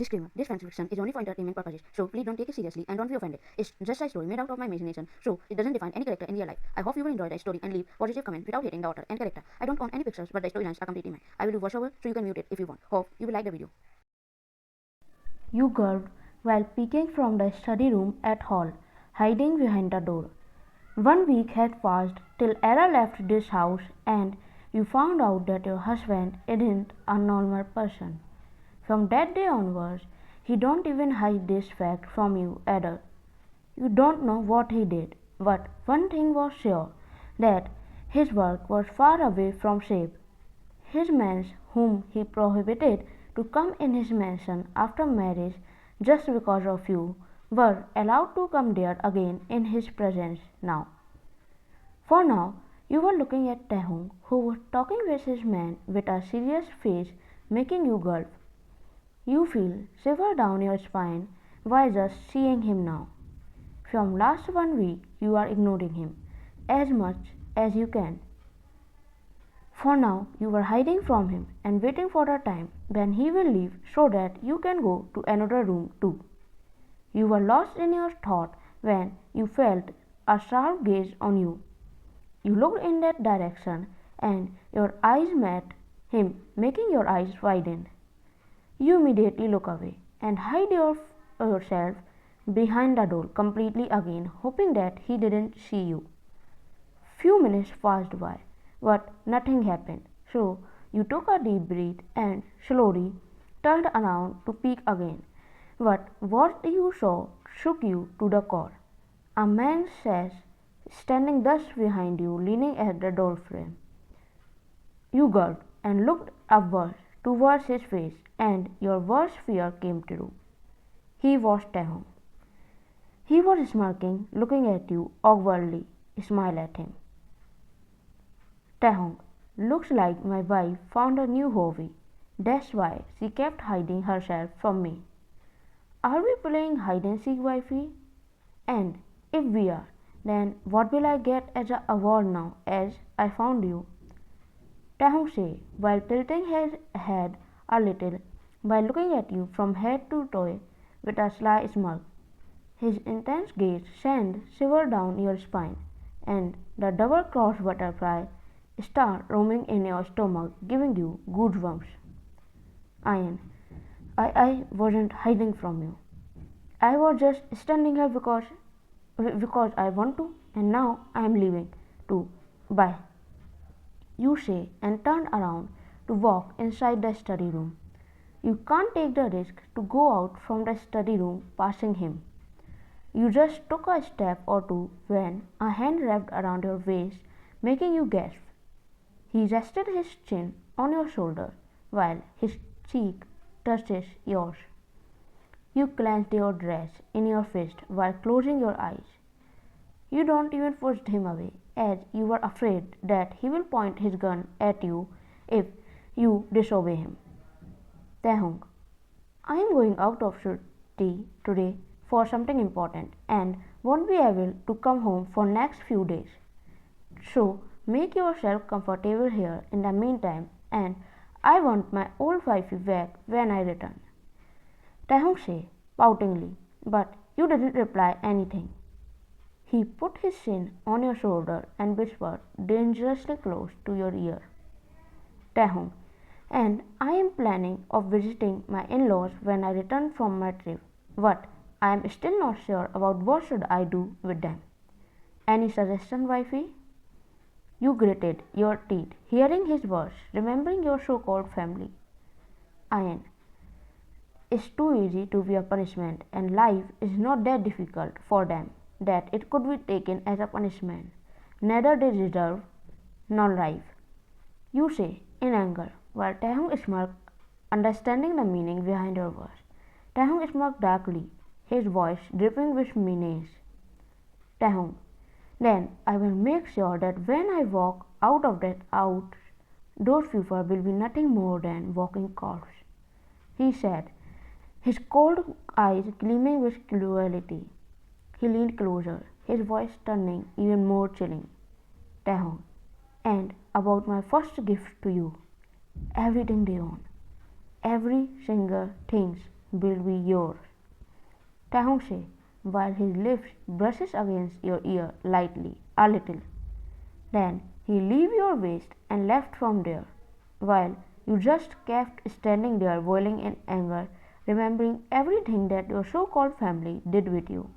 Disclaimer: this fanfiction is only for entertainment purposes, so please don't take it seriously and don't be offended. It's just a story made out of my imagination, so it doesn't define any character in real life. I hope you will enjoy the story and leave positive comments without hating the author and character. I don't own any pictures, but the storylines are completely mine. I will do voiceover, so you can mute it if you want. Hope you will like the video. You gulped while peeking from the study room at hall, hiding behind the door. 1 week had passed till Era left this house and you found out that your husband isn't a normal person. From that day onwards, he don't even hide this fact from you either. You don't know what he did, but one thing was sure, that his work was far away from safe. His men, whom he prohibited to come in his mansion after marriage just because of you, were allowed to come there again in his presence now. For now, you were looking at Taehyung, who was talking with his man with a serious face, making you gulp. You feel shiver down your spine while just seeing him now. From last 1 week, you are ignoring him as much as you can. For now, you are hiding from him and waiting for the time when he will leave so that you can go to another room too. You were lost in your thought when you felt a sharp gaze on you. You looked in that direction and your eyes met him, making your eyes widen. You immediately look away and hide yourself behind the door completely again, hoping that he didn't see you. Few minutes passed by, but nothing happened, so you took a deep breath and slowly turned around to peek again. But what you saw shook you to the core. A man sat standing thus behind you, leaning at the doorframe. You gulped and looked upwards towards his face, and your worst fear came true. He was Taehyung. He was smirking, looking at you awkwardly. Smile at him. Taehyung, looks like my wife found a new hobby. That's why she kept hiding herself from me. Are we playing hide and seek, wifey? And if we are, then what will I get as an award now as I found you? Taehyung said while tilting his head a little, by looking at you from head to toe with a sly smirk. His intense gaze sent shiver down your spine, and the double-crossed butterfly start roaming in your stomach, giving you goosebumps. I wasn't hiding from you. I was just standing here because I want to, and now I am leaving too. Bye. You say and turn around to walk inside the study room. You can't take the risk to go out from the study room passing him. You just took a step or two when a hand wrapped around your waist, making you gasp. He rested his chin on your shoulder while his cheek touches yours. You clenched your dress in your fist while closing your eyes. You don't even push him away, as you were afraid that he will point his gun at you if you disobey him. Taehyung, I am going out of city today for something important and won't be able to come home for next few days. So make yourself comfortable here in the meantime, and I want my old wifey back when I return. Taehyung said poutingly, but you didn't reply anything. He put his chin on your shoulder and whispered dangerously close to your ear. Taehyung, and I am planning of visiting my in-laws when I return from my trip, but I am still not sure about what should I do with them. Any suggestion, wifey? You gritted your teeth, hearing his words, remembering your so-called family. Ian, it's too easy to be a punishment, and life is not that difficult for them that it could be taken as a punishment. Neither they deserve nor life. You say in anger, while Taehyung smirked, understanding the meaning behind your words. Taehyung smirked darkly, his voice dripping with menace. Taehyung, then I will make sure that when I walk out of that house, those people will be nothing more than walking corpses. He said, his cold eyes gleaming with cruelty. He leaned closer, his voice turning even more chilling. Taehyung, and about my first gift to you, everything they own, every single thing will be yours. Taehyung said, while his lips brushes against your ear lightly, a little. Then he leave your waist and left from there, while you just kept standing there boiling in anger, remembering everything that your so-called family did with you.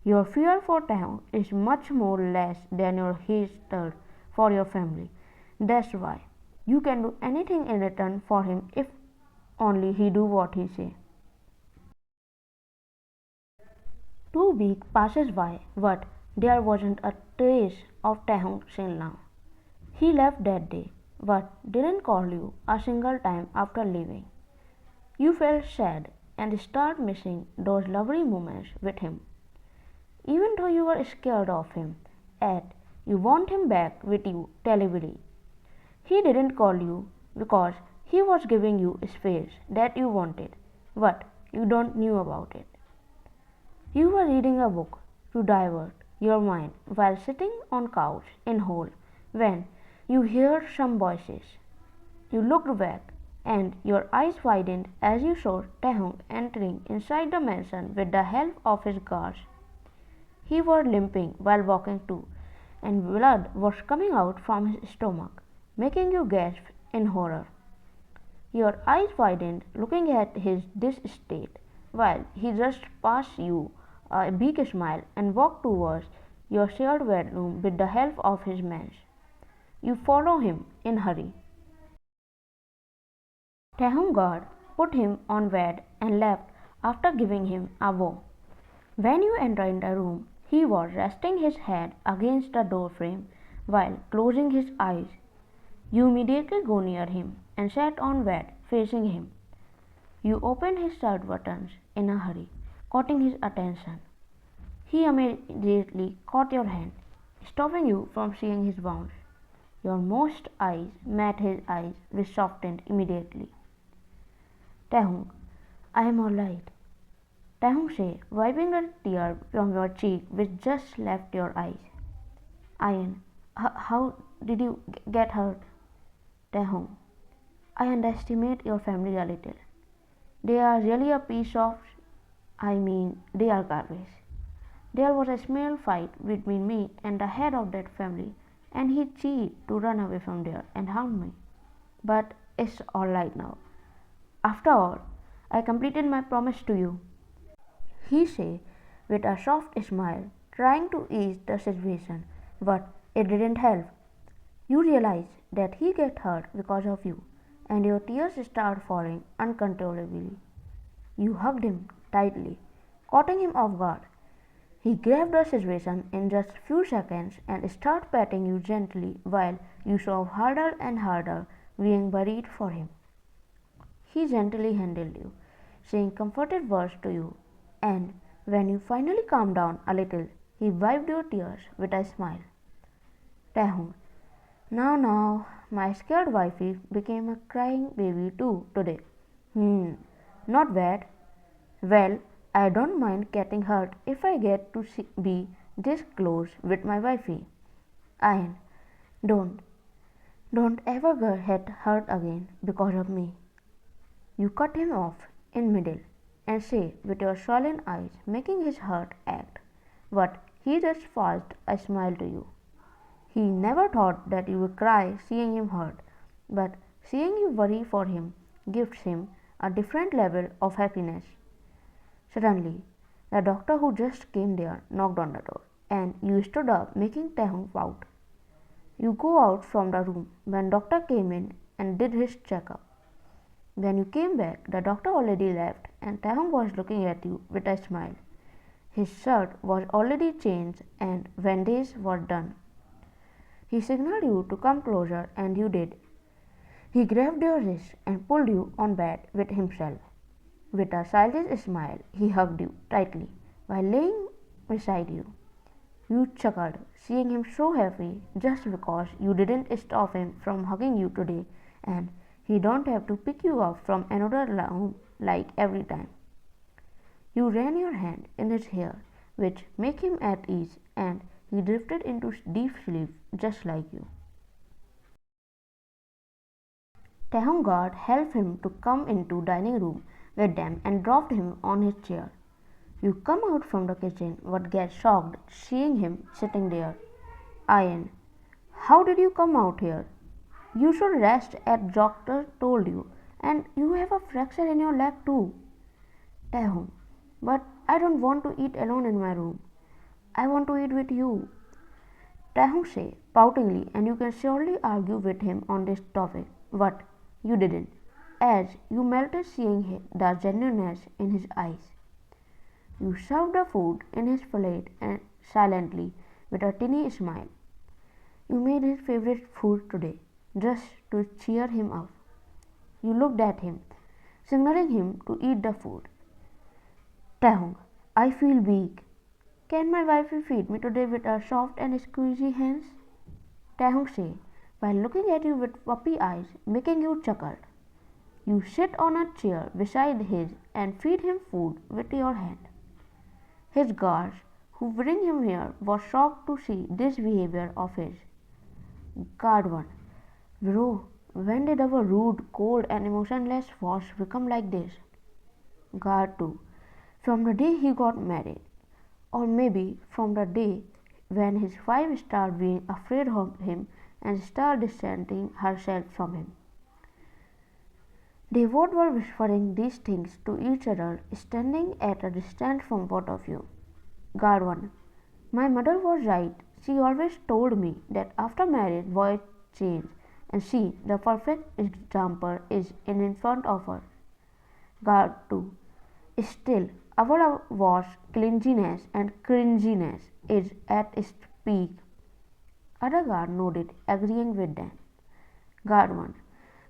Your fear for Taehyung is much more less than your hatred for your family. That's why you can do anything in return for him if only he do what he say. 2 weeks passes by, but there wasn't a trace of Taehyung till now. He left that day, but didn't call you a single time after leaving. You felt sad and started missing those lovely moments with him. Even though you were scared of him, yet you want him back with you terribly. He didn't call you because he was giving you space that you wanted, but you don't knew about it. You were reading a book to divert your mind while sitting on couch in hall when you heard some voices. You looked back and your eyes widened as you saw Taehyung entering inside the mansion with the help of his guards. He was limping while walking too, and blood was coming out from his stomach, making you gasp in horror. Your eyes widened looking at this state, while he just passed you a big smile and walked towards your shared bedroom with the help of his men. You follow him in hurry. Taehyung guard put him on bed and left after giving him a bow. When you entered the room, he was resting his head against the door frame while closing his eyes. You immediately go near him and sat on bed facing him. You opened his shirt buttons in a hurry, caught his attention. He immediately caught your hand, stopping you from seeing his wounds. Your moist eyes met his eyes, which softened immediately. Taehyung, I am all right. Taehyung said, wiping a tear from your cheek which just left your eyes. Ayan, how did you get hurt? Taehyung, I underestimate your family a little. They are really a piece of, they are garbage. There was a small fight between me and the head of that family, and he cheated to run away from there and harm me. But it's all right now. After all, I completed my promise to you. He said with a soft smile, trying to ease the situation, but it didn't help. You realized that he get hurt because of you, and your tears started falling uncontrollably. You hugged him tightly, caught him off guard. He grabbed the situation in just a few seconds and started patting you gently while you sobbed harder and harder, being worried for him. He gently handled you, saying comforted words to you, and when you finally calmed down a little, he wiped your tears with a smile. Taehyung, now, my scared wifey became a crying baby too today. Not bad. Well, I don't mind getting hurt if I get to be this close with my wifey. Ayan, don't ever get hurt again because of me. You cut him off in middle and say with your swollen eyes making his heart act, but he just forced a smile to you. He never thought that you would cry seeing him hurt, but seeing you worry for him gives him a different level of happiness. Suddenly, the doctor who just came there knocked on the door, and you stood up making Taehyung pout. You go out from the room when doctor came in and did his checkup. When you came back, the doctor already left and Taehyung was looking at you with a smile. His shirt was already changed and bandage was done. He signaled you to come closer and you did. He grabbed your wrist and pulled you on bed with himself. With a childish smile, he hugged you tightly while laying beside you. You chuckled, seeing him so happy just because you didn't stop him from hugging you today and he don't have to pick you up from another room like every time. You ran your hand in his hair, which made him at ease, and he drifted into deep sleep just like you. Taehyung God helped him to come into dining room with them and dropped him on his chair. You come out from the kitchen but get shocked seeing him sitting there. Ian, how did you come out here? You should rest as doctor told you, and you have a fracture in your leg too. Taehyung, but I don't want to eat alone in my room. I want to eat with you. Taehyung said poutingly, and you can surely argue with him on this topic, but you didn't, as you melted seeing the genuineness in his eyes. You shoved the food in his plate and silently, with a tiny smile. You made his favorite food today, just to cheer him up. You looked at him, signaling him to eat the food. Taehyung, I feel weak. Can my wife feed me today with her soft and squeezy hands? Taehyung said, while looking at you with puppy eyes, making you chuckle. You sit on a chair beside his and feed him food with your hand. His guards, who bring him here, were shocked to see this behavior of his. Guard 1. Bro, when did our rude, cold and emotionless boss become like this? Guard 2. From the day he got married, or maybe from the day when his wife started being afraid of him and started distancing herself from him. They both were whispering these things to each other, standing at a distance from both of you. Guard 1. My mother was right. She always told me that after marriage, boys change, and she, the perfect example, is in front of her. Guard 2. Still, our wash, cleanliness, and cringiness is at its peak. Other guard nodded, agreeing with them. Guard 1.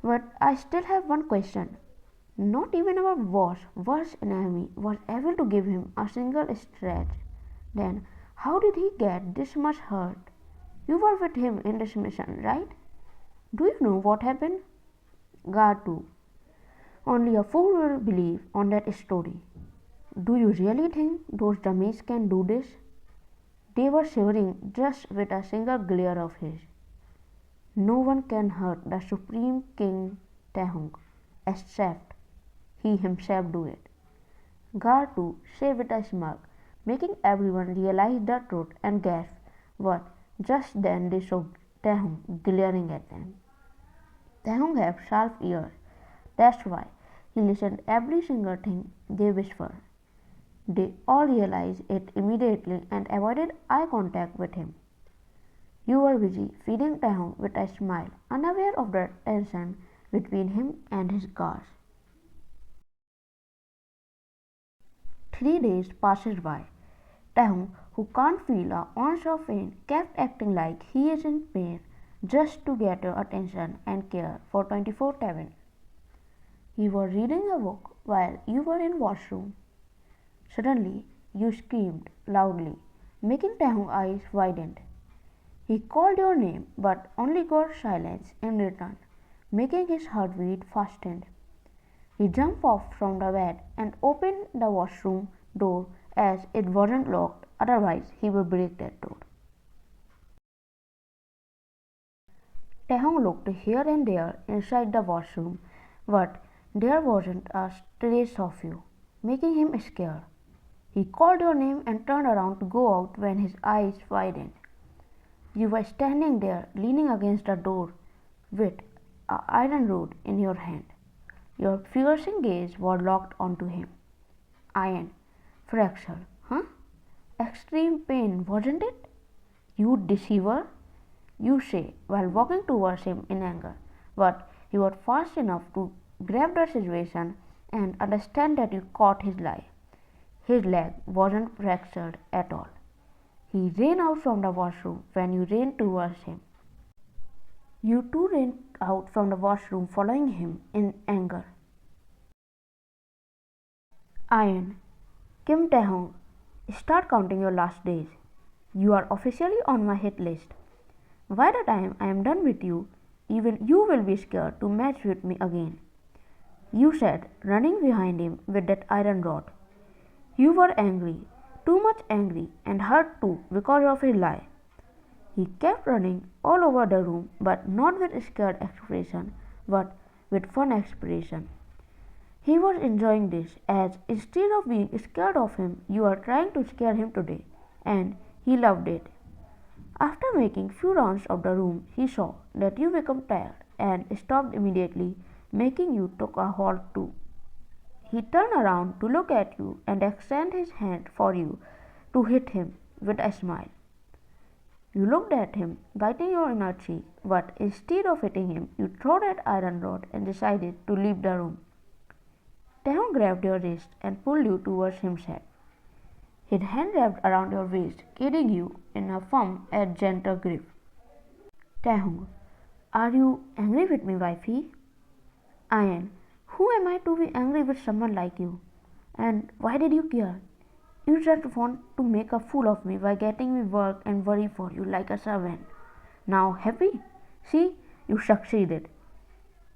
But I still have one question. Not even our boss, worst enemy, was able to give him a single scratch. Then, how did he get this much hurt? You were with him in this mission, right? Do you know what happened? Guard 2. Only a fool will believe on that story. Do you really think those dummies can do this? They were shivering just with a single glare of his. No one can hurt the Supreme King Taehyung, except he himself do it. Guard 2 said with a smirk, making everyone realize the truth and gasp, but just then they saw Taehyung glaring at them. Taehyung had sharp ears. That's why he listened every single thing they whispered. They all realized it immediately and avoided eye contact with him. You were busy feeding Taehyung with a smile, unaware of the tension between him and his guards. 3 days passes by. Taehyung, who can't feel an ounce of pain, kept acting like he is in pain just to get your attention and care for 24/7. He was reading a book while you were in washroom. Suddenly, you screamed loudly, making Taehyung's eyes widen. He called your name but only got silence in return, making his heartbeat fasten. He jumped off from the bed and opened the washroom door as it wasn't locked, otherwise he would break that door. Taehyung looked here and there inside the washroom, but there wasn't a trace of you, making him scared. He called your name and turned around to go out when his eyes widened. You were standing there, leaning against the door, with an iron rod in your hand. Your piercing gaze was locked onto him. Iron, fracture, huh? Extreme pain, wasn't it? You deceiver, you say while walking towards him in anger. But he was fast enough to grab the situation and understand that you caught his lie. His leg wasn't fractured at all. He ran out from the washroom when you ran towards him. You too ran out from the washroom following him in anger. Ian, Kim Taehyung, start counting your last days. You are officially on my hit list. By the time I am done with you, even you will be scared to match with me again. You said, running behind him with that iron rod. You were angry, too much angry, and hurt too because of his lie. He kept running all over the room, but not with scared expression, but with fun expression. He was enjoying this, as instead of being scared of him, you are trying to scare him today, and he loved it. After making few rounds of the room, he saw that you became tired and stopped immediately, making you take a halt too. He turned around to look at you and extended his hand for you to hit him with a smile. You looked at him, biting your inner cheek, but instead of hitting him, you threw that iron rod and decided to leave the room. Taehyung grabbed your wrist and pulled you towards himself. His hand wrapped around your waist, carrying you in a firm and gentle grip. Taehyung, are you angry with me, wifey? I am. Who am I to be angry with someone like you? And why did you care? You just want to make a fool of me by getting me work and worry for you like a servant. Now happy? See, you succeeded.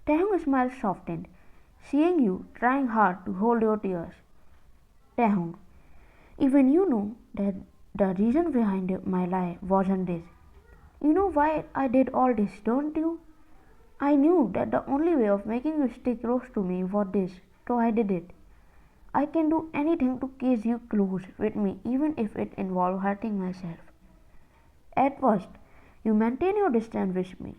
Taehyung's smile softened, seeing you trying hard to hold your tears. Taehyung, even you know that the reason behind my lie wasn't this. You know why I did all this, don't you? I knew that the only way of making you stay close to me was this, so I did it. I can do anything to keep you close with me, even if it involves hurting myself. At first, you maintain your distance with me,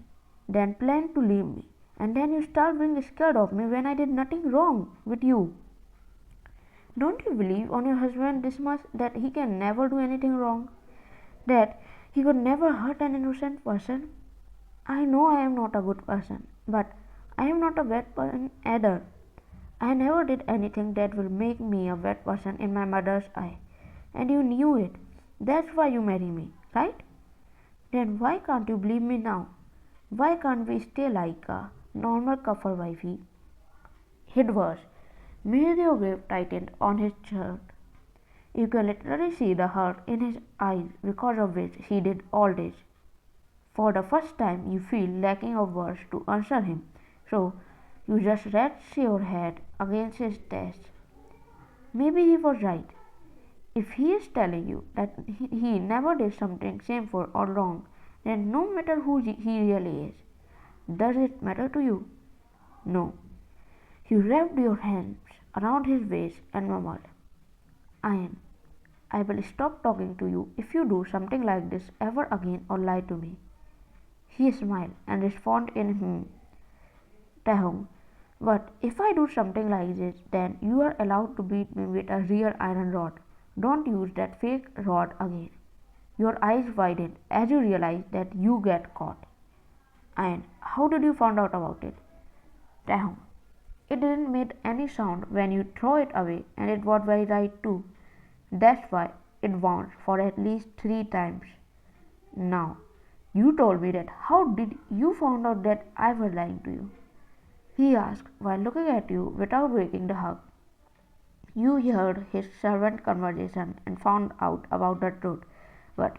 then plan to leave me, and then you start being scared of me when I did nothing wrong with you. Don't you believe on your husband this much, that he can never do anything wrong? That he could never hurt an innocent person? I know I am not a good person, but I am not a bad person either. I never did anything that will make me a bad person in my mother's eye, and you knew it. That's why you married me, right? Then why can't you believe me now? Why can't we stay like a normal couple, wifey? It was. Mario grip tightened on his shirt. You can literally see the hurt in his eyes because of which he did all this. For the first time, you feel lacking of words to answer him, so you just rest your head against his chest. Maybe he was right. If he is telling you that he never did something shameful or wrong, then no matter who he really is, does it matter to you? No. You wrapped your hands around his waist and murmured, I will stop talking to you if you do something like this ever again or lie to me. He smiled and responded in Taehyung, but if I do something like this, then you are allowed to beat me with a real iron rod. Don't use that fake rod again. Your eyes widened as you realize that you get caught. And how did you find out about it? Taehyung, it didn't make any sound when you throw it away, and it was very right too. That's why it bounced for at least 3 times. Now, you told me that. How did you find out that I was lying to you? He asked while looking at you without breaking the hug. You heard his servant conversation and found out about the truth, but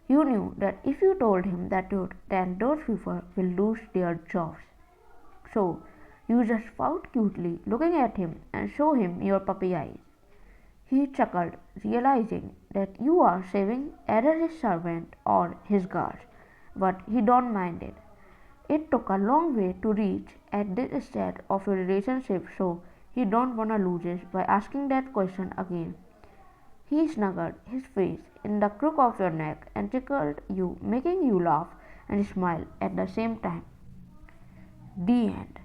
you knew that if you told him the truth, then those people will lose their jobs. So, you just pout cutely, looking at him, and show him your puppy eyes. He chuckled, realizing that you are saving either his servant or his guards, but he don't mind it. It took a long way to reach at this stage of your relationship, so he don't wanna lose it by asking that question again. He snuggled his face in the crook of your neck and tickled you, making you laugh and smile at the same time. The end.